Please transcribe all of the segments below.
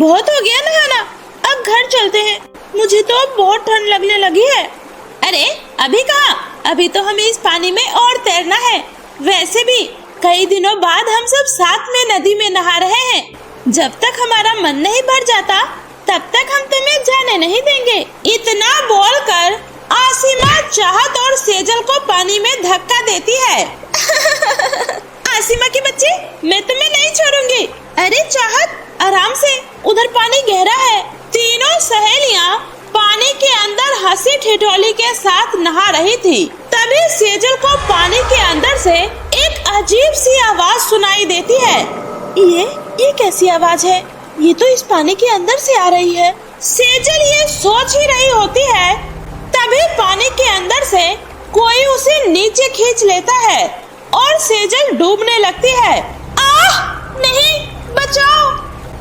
बहुत हो गया नहाना, अब घर चलते हैं। मुझे तो अब बहुत ठंड लगने लगी है। अरे अभी कहाँ, अभी तो हमें इस पानी में और तैरना है। वैसे भी कई दिनों बाद हम सब साथ में नदी में नहा रहे हैं। जब तक हमारा मन नहीं भर जाता तब तक हम तुम्हें जाने नहीं देंगे। इतना बोलकर आसिमा चाहत और सेजल को पानी में धक्का देती है। आसिमा की बच्ची, मैं तुम्हें नहीं छोड़ूंगी। अरे चाहत, आराम से, उधर पानी गहरा है। तीनों सहेलियां पानी के अंदर हंसी ठिठोली के साथ नहा रही थी। तभी सेजल को पानी के अंदर से एक अजीब सी आवाज सुनाई देती है। ये कैसी आवाज है? ये तो इस पानी के अंदर से आ रही है। सेजल ये सोच ही रही होती है, तभी पानी के अंदर से कोई उसे नीचे खींच लेता है और सेजल डूबने लगती है। आह! नहीं, बचाओ!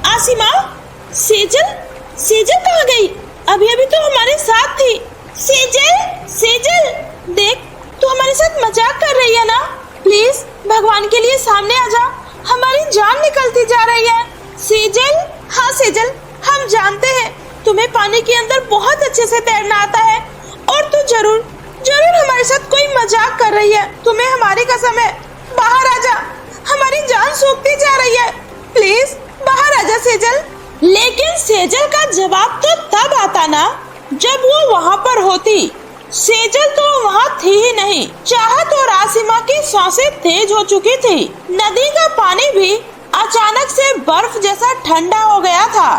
आसिमा, सेजल कहाँ गई? अभी तो हमारे साथ थी। सेजल, देख, तू हमारे साथ मजाक कर रही है ना? प्लीज भगवान के लिए सामने आ जा, हमारी जान निकलती जा रही है। सेजल, हाँ सेजल, हम जानते हैं तुम्हें पानी के अंदर बहुत अच्छे से तैरना आता है और तू जरूर हमारे साथ कोई मजाक कर रही है। तुम्हें हमारी कसम है, बाहर आ जा, हमारी जान सूखती जा रही है। प्लीज बाहर आ जा सेजल। लेकिन सेजल का जवाब तो तब आता ना जब वो वहाँ पर होती। सेजल तो वहाँ थी ही नहीं। चाहत और आसिमा की सांसें तेज हो चुकी थी। नदी का पानी भी अचानक से बर्फ जैसा ठंडा हो गया था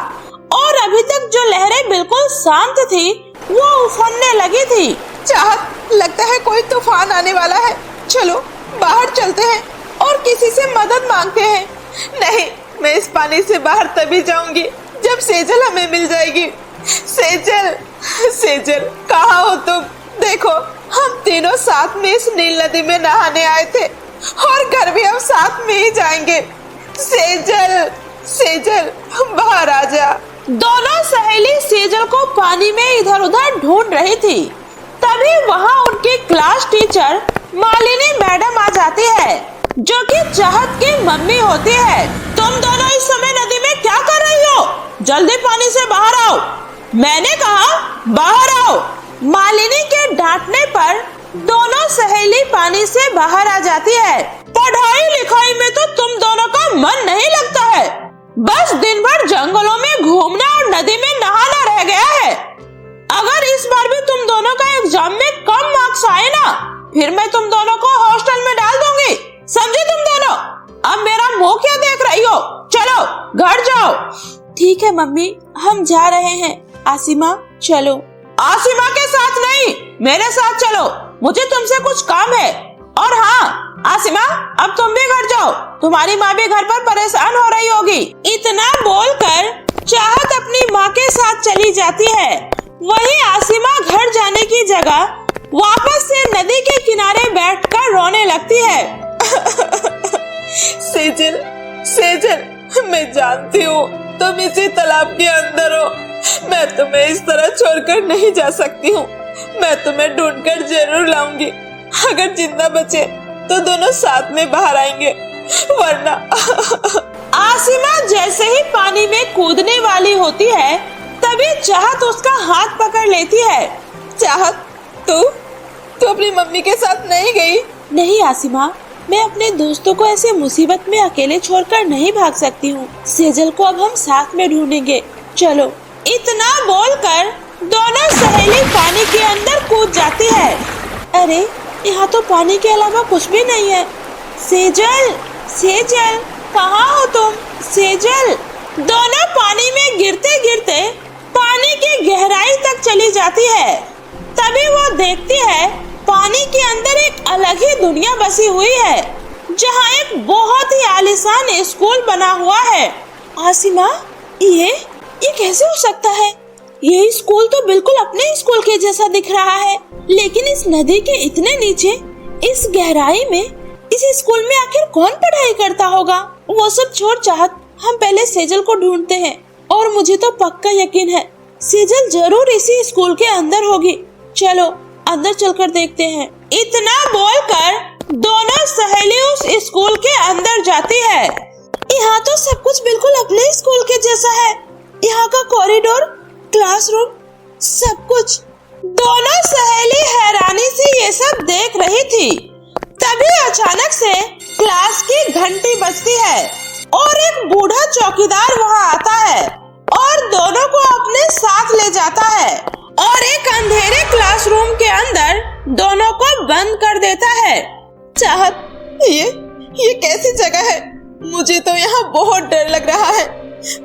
और अभी तक जो लहरें बिल्कुल शांत थी वो उफरने लगी थी। चाहत, लगता है कोई तूफान आने वाला है। चलो बाहर चलते हैं और किसी से मदद मांगते हैं। नहीं, मैं इस पानी से बाहर तभी जाऊंगी जब सेजल हमें मिल जाएगी। सेजल कहाँ हो तुम? देखो, हम तीनों साथ में इस नील नदी में नहाने आए थे और घर भी हम साथ में ही जाएंगे। सेजल बाहर आ जा। दोनों सहेली सेजल को पानी में इधर उधर ढूंढ रही थी। तभी वहाँ उनकी क्लास टीचर मालिनी मैडम आ जाती है, जो कि चाहत की मम्मी होती है। तुम दोनों इस समय नदी में क्या कर रही हो? जल्दी पानी से बाहर आओ। मैंने कहा बाहर आओ। मालिनी के डांटने पर दोनों सहेली पानी से बाहर आ जाती है। पढ़ाई लिखाई में तो तुम दोनों का मन नहीं लगता है, बस दिन भर जंगलों में घूमना और नदी में नहाना रह गया है। अगर इस बार भी तुम दोनों का एग्जाम में कम मार्क्स आए ना, फिर मैं तुम दोनों को हॉस्टल में डाल दूंगी। समझे तुम दोनों? अब मेरा मुंह क्या देख रही हो? चलो घर जाओ। ठीक है मम्मी, हम जा रहे हैं। आसिमा, चलो। आसिमा के साथ नहीं, मेरे साथ चलो, मुझे तुमसे कुछ काम है। और हाँ आसिमा, अब तुम भी घर जाओ, तुम्हारी माँ भी घर पर परेशान हो रही होगी। इतना बोलकर चाहत अपनी माँ के साथ चली जाती है। वहीं आसिमा घर जाने की जगह वापस से नदी के किनारे बैठकर रोने लगती है। सेजल, मैं जानती हूँ तुम इसी तालाब के अंदर हो। मैं तुम्हें इस तरह छोड़कर नहीं जा सकती हूँ। मैं तुम्हें ढूंढकर जरूर लाऊंगी। अगर जिंदा बचे तो दोनों साथ में बाहर आएंगे, वरना। आसिमा जैसे ही पानी में कूदने वाली होती है, तभी चाहत उसका हाथ पकड़ लेती है। चाहत, तू अपनी मम्मी के साथ नहीं गई? नहीं आसिमा, मैं अपने दोस्तों को ऐसे मुसीबत में अकेले छोड़कर नहीं भाग सकती हूँ। सेजल को अब हम साथ में ढूंढेंगे, चलो। इतना बोलकर दोनों सहेली पानी के अंदर कूद जाती है। अरे यहाँ तो पानी के अलावा कुछ भी नहीं है। सेजल, कहाँ हो तुम? सेजल। दोनों पानी में गिरते गिरते पानी की गहराई तक चली जाती है। तभी वो देखती है पानी के अंदर एक अलग ही दुनिया बसी हुई है, जहाँ एक बहुत ही आलीशान स्कूल बना हुआ है। आसिमा, ये कैसे हो सकता है? ये स्कूल तो बिल्कुल अपने स्कूल के जैसा दिख रहा है, लेकिन इस नदी के इतने नीचे, इस गहराई में, इस स्कूल में आखिर कौन पढ़ाई करता होगा? वो सब छोड़ चाहत, हम पहले सेजल को ढूंढते हैं। और मुझे तो पक्का यकीन है सेजल जरूर इसी स्कूल के अंदर होगी। चलो अंदर चलकर देखते हैं। इतना बोलकर दोनों सहेली उस स्कूल के अंदर जाती है। यहाँ तो सब कुछ बिल्कुल अपने स्कूल के जैसा है। यहाँ का कॉरिडोर, क्लासरूम, सब कुछ। दोनों सहेली हैरानी से ये सब देख रही थी। तभी अचानक से क्लास की घंटी बजती है और एक बूढ़ा चौकीदार वहाँ आता है और दोनों को अपने साथ ले जाता है और एक अंधेरे क्लासरूम के अंदर दोनों को बंद कर देता है। चाहत, ये कैसी जगह है? मुझे तो यहाँ बहुत डर लग रहा है।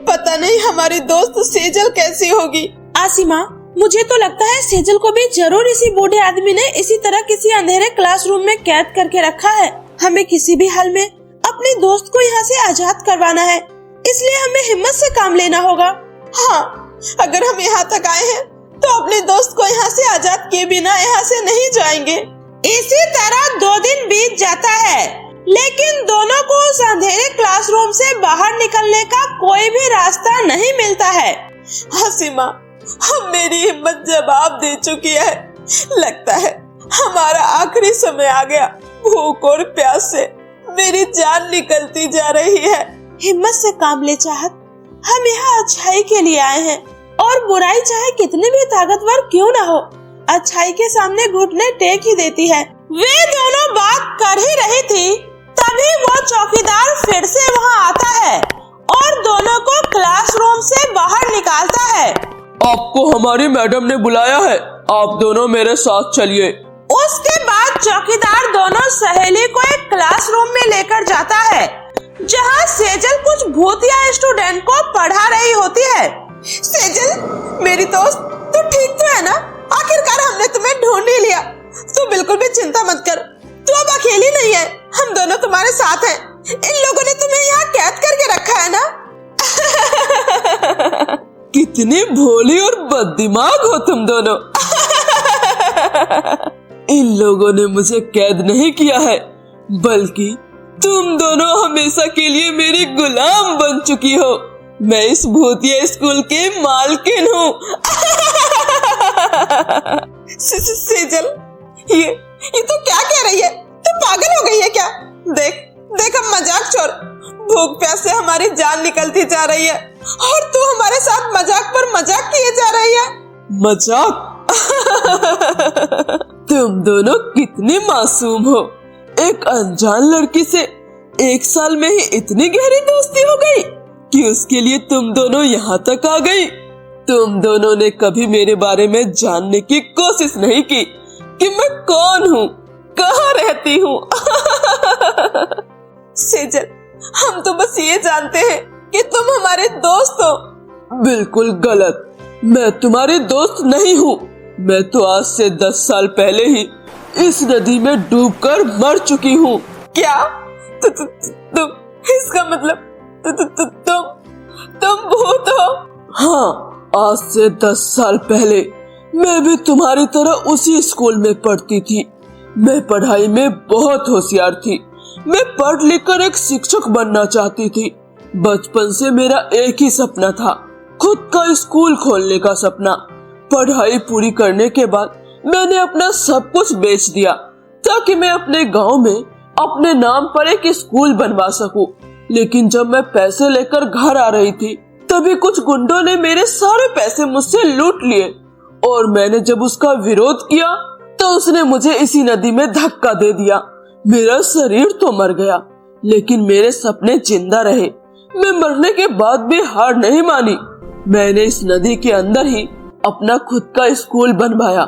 पता नहीं हमारी दोस्त सेजल कैसी होगी। आसिमा, मुझे तो लगता है सेजल को भी जरूर इसी बूढ़े आदमी ने इसी तरह किसी अंधेरे क्लासरूम में कैद करके रखा है। हमें किसी भी हाल में अपने दोस्त को यहाँ से आजाद करवाना है, इसलिए हमें हिम्मत से काम लेना होगा। हाँ, अगर हम यहाँ तक आए हैं तो अपने दोस्त को यहाँ से आजाद किए बिना यहाँ से नहीं जाएंगे। इसी तरह 2 दिन बीत जाता है, लेकिन दोनों को उस अंधेरे क्लासरूम से बाहर निकलने का कोई भी रास्ता नहीं मिलता है। आसिमा, हम मेरी हिम्मत जवाब दे चुकी है। लगता है हमारा आखिरी समय आ गया। भूख और प्यास से मेरी जान निकलती जा रही है। हिम्मत से काम ले चाहत, हम यहाँ अच्छाई के लिए आए हैं और बुराई चाहे कितनी भी ताकतवर क्यों ना हो, अच्छाई के सामने घुटने टेक ही देती है। वे दोनों बात कर ही रही थी, तभी वो चौकीदार फिर से वहाँ आता है और दोनों को क्लासरूम से बाहर निकालता है। आपको हमारी मैडम ने बुलाया है, आप दोनों मेरे साथ चलिए। उसके बाद चौकीदार दोनों सहेली को एक क्लासरूम में लेकर जाता है, जहाँ सेजल कुछ भूतिया स्टूडेंट को पढ़ा रही होती है। सेजल, मेरी दोस्त, तू ठीक तो है ना? आखिरकार हमने तुम्हें ढूंढ ही लिया। तू बिल्कुल भी चिंता मत कर, तू अब अकेली नहीं है, हम दोनों तुम्हारे साथ हैं। इन लोगों ने तुम्हें यहाँ कैद करके रखा है ना? कितनी भोली और बददिमाग हो तुम दोनों। इन लोगों ने मुझे कैद नहीं किया है, बल्कि तुम दोनों हमेशा के लिए मेरी गुलाम बन चुकी हो। मैं इस भूतिया स्कूल के मालकिन हूँ। सेजल, ये तो क्या कह रही है? तू पागल हो गई है क्या? देख हम मजाक छोड़। भूख प्यास से हमारी जान निकलती जा रही है और तू हमारे साथ मजाक पर मजाक किए जा रही है। मजाक? तुम दोनों कितनी मासूम हो। एक अनजान लड़की से 1 साल में ही इतनी गहरी दोस्ती हो गई कि उसके लिए तुम दोनों यहाँ तक आ गई। तुम दोनों ने कभी मेरे बारे में जानने की कोशिश नहीं की कि मैं कौन हूँ, कहाँ रहती हूँ। सेजल, हम तो बस ये जानते हैं कि तुम हमारे दोस्त हो। बिल्कुल गलत, मैं तुम्हारी दोस्त नहीं हूँ। मैं तो आज से 10 साल पहले ही इस नदी में डूबकर मर चुकी हूँ। क्या? तुम इसका मतलब तुम भूत हो? हाँ, आज से 10 साल पहले मैं भी तुम्हारी तरह उसी स्कूल में पढ़ती थी। मैं पढ़ाई में बहुत होशियार थी। मैं पढ़ लिख कर एक शिक्षक बनना चाहती थी। बचपन से मेरा एक ही सपना था, खुद का स्कूल खोलने का सपना। पढ़ाई पूरी करने के बाद मैंने अपना सब कुछ बेच दिया ताकि मैं अपने गांव में अपने नाम पर एक स्कूल बनवा सकूं। लेकिन जब मैं पैसे लेकर घर आ रही थी, तभी कुछ गुंडों ने मेरे सारे पैसे मुझसे लूट लिए और मैंने जब उसका विरोध किया तो उसने मुझे इसी नदी में धक्का दे दिया। मेरा शरीर तो मर गया, लेकिन मेरे सपने जिंदा रहे। मैं मरने के बाद भी हार नहीं मानी। मैंने इस नदी के अंदर ही अपना खुद का स्कूल बनवाया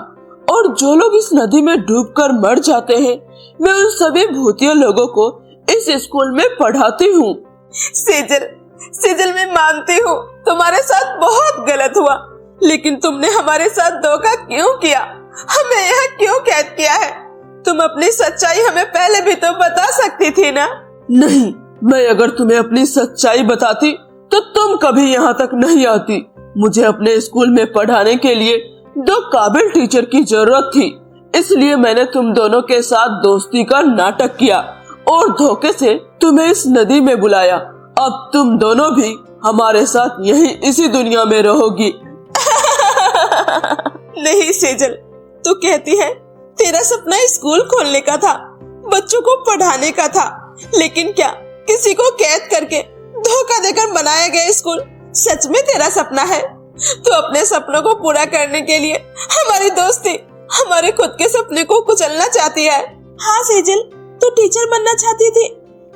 और जो लोग इस नदी में डूबकर मर जाते हैं, मैं उन सभी भूतिया लोगों को इस स्कूल में पढ़ाती हूँ। सेजल, मैं मानती हूँ तुम्हारे साथ बहुत गलत हुआ, लेकिन तुमने हमारे साथ धोखा क्यों किया? हमें यहाँ क्यों कैद किया है? तुम अपनी सच्चाई हमें पहले भी तो बता सकती थी ना? नहीं, मैं अगर तुम्हें अपनी सच्चाई बताती तो तुम कभी यहाँ तक नहीं आती। मुझे अपने स्कूल में पढ़ाने के लिए 2 काबिल टीचर की जरूरत थी, इसलिए मैंने तुम दोनों के साथ दोस्ती का नाटक किया और धोखे से तुम्हें इस नदी में बुलाया। अब तुम दोनों भी हमारे साथ यहीं इसी दुनिया में रहोगी। नहीं सेजल, तू कहती है तेरा सपना स्कूल खोलने का था, बच्चों को पढ़ाने का था, लेकिन क्या किसी को कैद करके धोखा देकर बनाया गया स्कूल सच में तेरा सपना है? तो अपने सपनों को पूरा करने के लिए हमारी दोस्ती, हमारे खुद के सपने को कुचलना चाहती है। हाँ सेजल, तू टीचर बनना चाहती थी।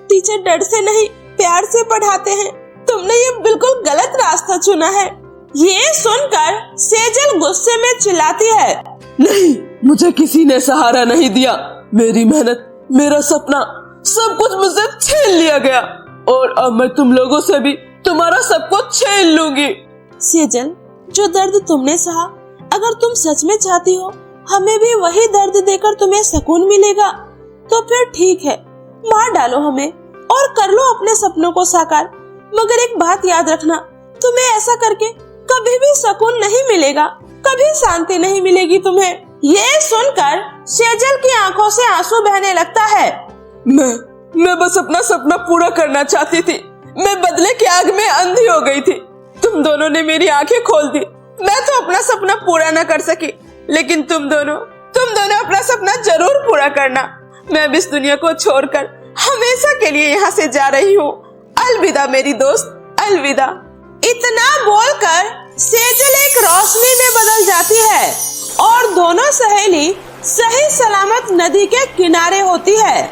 टीचर डर से नहीं, प्यार से पढ़ाते हैं। तुमने ये बिल्कुल गलत रास्ता चुना है। ये सुनकर सेजल गुस्से में चिल्लाती है, नहीं, मुझे किसी ने सहारा नहीं दिया। मेरी मेहनत, मेरा सपना, सब कुछ मुझसे छीन लिया गया और अब मैं तुम लोगों से भी तुम्हारा सब कुछ छीन लूंगी। सेजल, जो दर्द तुमने सहा, अगर तुम सच में चाहती हो हमें भी वही दर्द देकर तुम्हें सुकून मिलेगा तो फिर ठीक है, मार डालो हमें और कर लो अपने सपनों को साकार। मगर एक बात याद रखना, तुम्हें ऐसा करके कभी भी सुकून नहीं मिलेगा, कभी शांति नहीं मिलेगी तुम्हें। ये सुनकर सेजल की आंखों से आंसू बहने लगता है। मैं बस अपना सपना पूरा करना चाहती थी। मैं बदले की आग में अंधी हो गई थी। तुम दोनों ने मेरी आंखें खोल दी। मैं तो अपना सपना पूरा न कर सकी, लेकिन तुम दोनों अपना सपना जरूर पूरा करना। मैं अब इस दुनिया को छोड़कर हमेशा के लिए यहाँ से जा रही हूँ। अलविदा मेरी दोस्त, अलविदा। इतना बोलकर सेजल एक रोशनी में बदल जाती है और दोनों सहेली सही सलामत नदी के किनारे होती है।